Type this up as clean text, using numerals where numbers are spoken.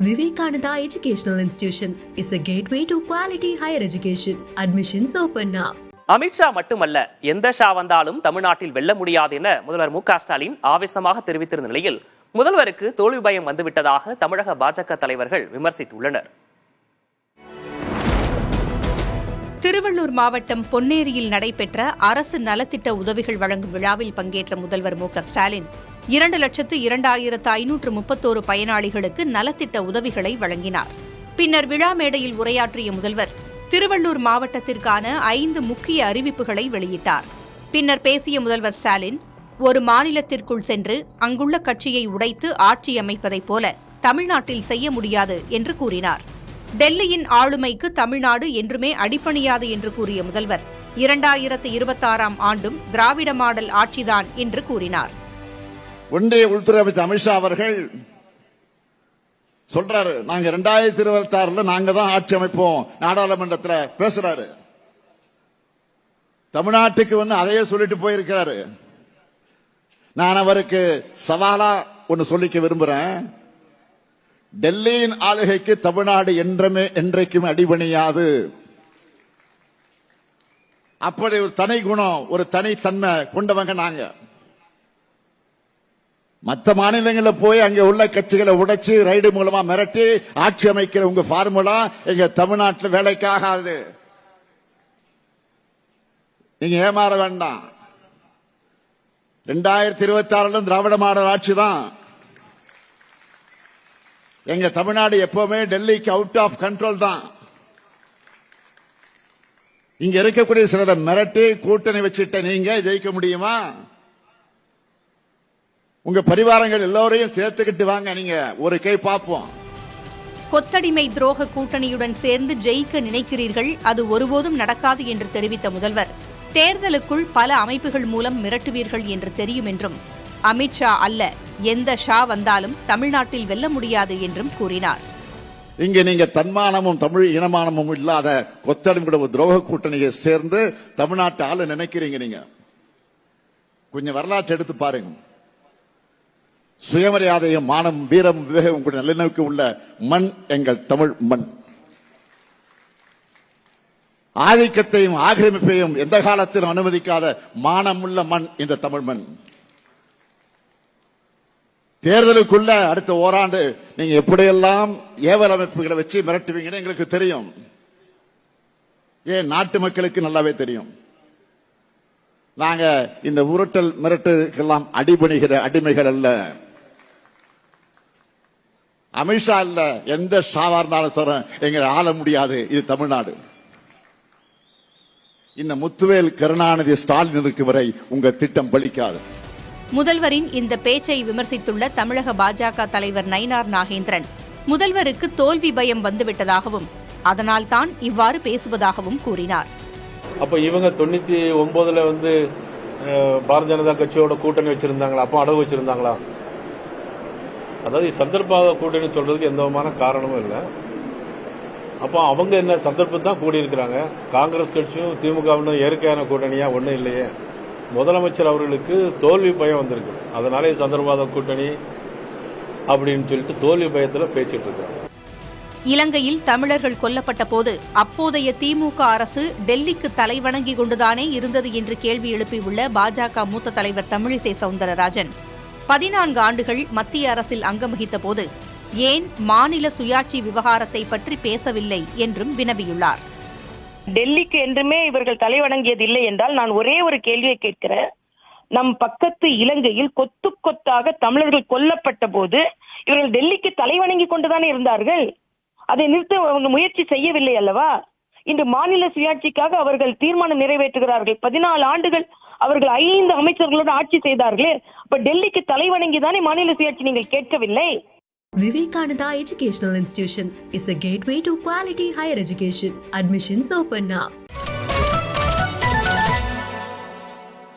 Vivekananda Educational Institutions is a gateway to quality higher education. Admissions open now. Amit Shah மட்டுமல்ல, எந்த ஷா வந்தாலும் தமிழ்நாட்டில் வெல்ல முடியாது என முதல்வர் மு க ஸ்டாலின் ஆவேசமாக தெரிவித்திருந்த நிலையில் முதல்வருக்கு தோல்வி பயம் வந்துவிட்டதாக தமிழக பாஜக தலைவர்கள் விமர்சித்துள்ளனர். திருவள்ளூர் மாவட்டம் பொன்னேரியில் நடைபெற்ற அரசு நலத்திட்ட உதவிகள் வழங்கும் விழாவில் பங்கேற்ற முதல்வர் மு க ஸ்டாலின் 2,02,531 பயனாளிகளுக்கு நலத்திட்ட உதவிகளை வழங்கினார். பின்னர் விழா மேடையில் உரையாற்றிய முதல்வர் திருவள்ளூர் மாவட்டத்திற்கான 5 முக்கிய அறிவிப்புகளை வெளியிட்டார். பின்னர் பேசிய முதல்வர் ஸ்டாலின், ஒரு மாநிலத்திற்குள் சென்று அங்குள்ள கட்சியை உடைத்து ஆட்சி அமைப்பதைப் போல தமிழ்நாட்டில் செய்ய முடியாது என்று கூறினார். டெல்லியின் ஆளுமைக்கு தமிழ்நாடு என்றுமே அடிபணியாது என்று கூறிய முதல்வர் 2026ஆம் ஆண்டும் திராவிட மாடல் ஆட்சிதான் என்று கூறினார். ஒன்றிய உள்துறை அமைச்சர் அமித்ஷா அவர்கள் சொல்றாரு, நாங்க 2026 நாங்க தான் ஆட்சி அமைப்போம் நாடாளுமன்றத்தில் பேசுறாரு. தமிழ்நாட்டுக்கு அதையே சொல்லிட்டு போயிருக்கிறாரு. நான் அவருக்கு சவாலா ஒன்னு சொல்லிக்க விரும்புறேன். டெல்லியின் ஆளுகைக்கு தமிழ்நாடு என்றைக்கும் அடிபணியாது. அப்படி ஒரு தனி குணம், ஒரு தனித்தன்மை கொண்டவங்க நாங்க. மற்ற மாநிலங்களில் போய் அங்க உள்ள கட்சிகளை உடைச்சு ரைடு மூலமா மிரட்டி ஆட்சி அமைக்கிற உங்க பார்முலா எங்க தமிழ்நாட்டில் வேலைக்காகாது. நீங்க ஏமாற வேண்டாம். 2026 திராவிட மாடல் ஆட்சி தான். எங்க தமிழ்நாடு எப்பவுமே டெல்லிக்கு அவுட் ஆஃப் கண்ட்ரோல் தான். இங்க இருக்கக்கூடிய சிலரை மிரட்டி கூட்டணி வச்சுட்ட நீங்க ஜெயிக்க முடியுமா? உங்க பரிவாரங்கள் எல்லோரையும் சேர்த்துக்கிட்டு வாங்க, நீங்க ஒரு கை பார்ப்போம். கொத்தடிமை துரோக கூட்டணியுடன் சேர்ந்து ஜெயிக்க நினைக்கிறீர்கள், அது ஒருபோதும் நடக்காது என்று தெரிவித்த முதல்வர், தேர்தலுக்குள் பல அமைப்புகள் மூலம் மிரட்டுவீர்கள் என்று தெரியும் என்றும், அமித்ஷா அல்ல எந்த ஷா வந்தாலும் தமிழ்நாட்டில் வெல்ல முடியாது என்றும் கூறினார். இங்க நீங்க தன்மானமும் தமிழ் இனமானமும் இல்லாத கொத்தடிமை துரோக கூட்டணியை சேர்ந்து தமிழ்நாட்டு ஆளு நினைக்கிறீங்க. நீங்க கொஞ்சம் வரலாற்று எடுத்து பாருங்க. சுயமரியாதையும் மானம் வீரம் விவேகம் கூட நல்லிணக்கு உள்ள மண் எங்கள் தமிழ் மண். ஆதிக்கத்தையும் ஆக்கிரமிப்பையும் எந்த காலத்திலும் அனுமதிக்காத மானமுள்ள மண் இந்த தமிழ் மண். தேர்தலுக்குள்ள அடுத்த ஓராண்டு நீங்க எப்படியெல்லாம் ஏவல் அமைப்புகளை வச்சு மிரட்டுவீங்கன்னு எங்களுக்கு தெரியும். ஏன் நாட்டு மக்களுக்கு நல்லாவே தெரியும். நாங்க இந்த உருட்டல் மிரட்டுக்கெல்லாம் அடிபணிகிற அடிமைகள் அல்ல. அமித்ஷா இல்ல, எந்த ஷாவா இருந்தாலும் சார் எங்களை ஆள முடியாது. இது தமிழ்நாடு. இந்த முத்துவேல் கருணாநிதி ஸ்டாலின் இருக்கும் வரை உங்க திட்டம் பலிக்காது. முதல்வரின் இந்த பேச்சை விமர்சித்துள்ள தமிழக பாஜக தலைவர் நயினார் நாகேந்திரன், முதல்வருக்கு தோல்வி பயம் வந்துவிட்டதாகவும் அதனால் தான் இவ்வாறு பேசுவதாகவும் கூறினார். அப்ப இவங்க 99 பாரதிய ஜனதா கட்சியோட கூட்டணி வச்சிருந்தாங்களா? அப்போ அடகு வச்சிருந்தாங்களா? அதாவது சந்தர்ப்பாக கூட்டணி சொல்றதுக்கு எந்த விதமான காரணமும் இல்லை. அப்போ அவங்க என்ன சந்தர்ப்பத்தான் கூடி இருக்கிறாங்க. காங்கிரஸ் கட்சியும் திமுகவும் இயற்கையான கூட்டணியா ஒன்றும் இல்லையே. முதலமைச்சர் அவர்களுக்கு தோல்வி பயம் வந்திருக்கு. அதனாலே சந்தர்ப்பவாத கூட்டணி அப்படின்னு சொல்லிட்டு தோல்வி பயத்தில் பேசிட்டு இருக்காங்க. இலங்கையில் தமிழர்கள் கொல்லப்பட்ட போது அப்போதைய திமுக அரசு டெல்லிக்கு தலைவணங்கி கொண்டுதானே இருந்தது என்று கேள்வி எழுப்பியுள்ள பாஜக மூத்த தலைவர் தமிழிசை சவுந்தரராஜன், 14 ஆண்டுகள் மத்திய அரசில் அங்கம் வகித்த போது ஏன் மாநில சுயாட்சி விவகாரத்தை பற்றி பேசவில்லை என்றும் வினவியுள்ளார். டெல்லிக்கு என்றுமே இவர்கள் தலைவணங்கியது இல்லை என்றால் நான் ஒரே ஒரு கேள்வியை கேட்கிறேன். நம் பக்கத்து இலங்கையில் கொத்து கொத்தாக தமிழர்கள் கொல்லப்பட்ட போது இவர்கள் டெல்லிக்கு தலைவணங்கி கொண்டுதானே இருந்தார்கள். அதை நிறுத்த அவங்க முயற்சி செய்யவில்லை அல்லவா? இன்று மாநில சுயாட்சிக்காக அவர்கள் தீர்மானம் நிறைவேற்றுகிறார்கள். 14 ஆண்டுகள் அவர்கள் 5 அமைச்சர்களோடு ஆட்சி செய்தார்களே. அப்ப டெல்லிக்கு தலைவணங்கிதானே மாநில சுயாட்சி நீங்கள் கேட்கவில்லை? Vivekananda Educational Institutions is a gateway to quality higher education. Admissions open now.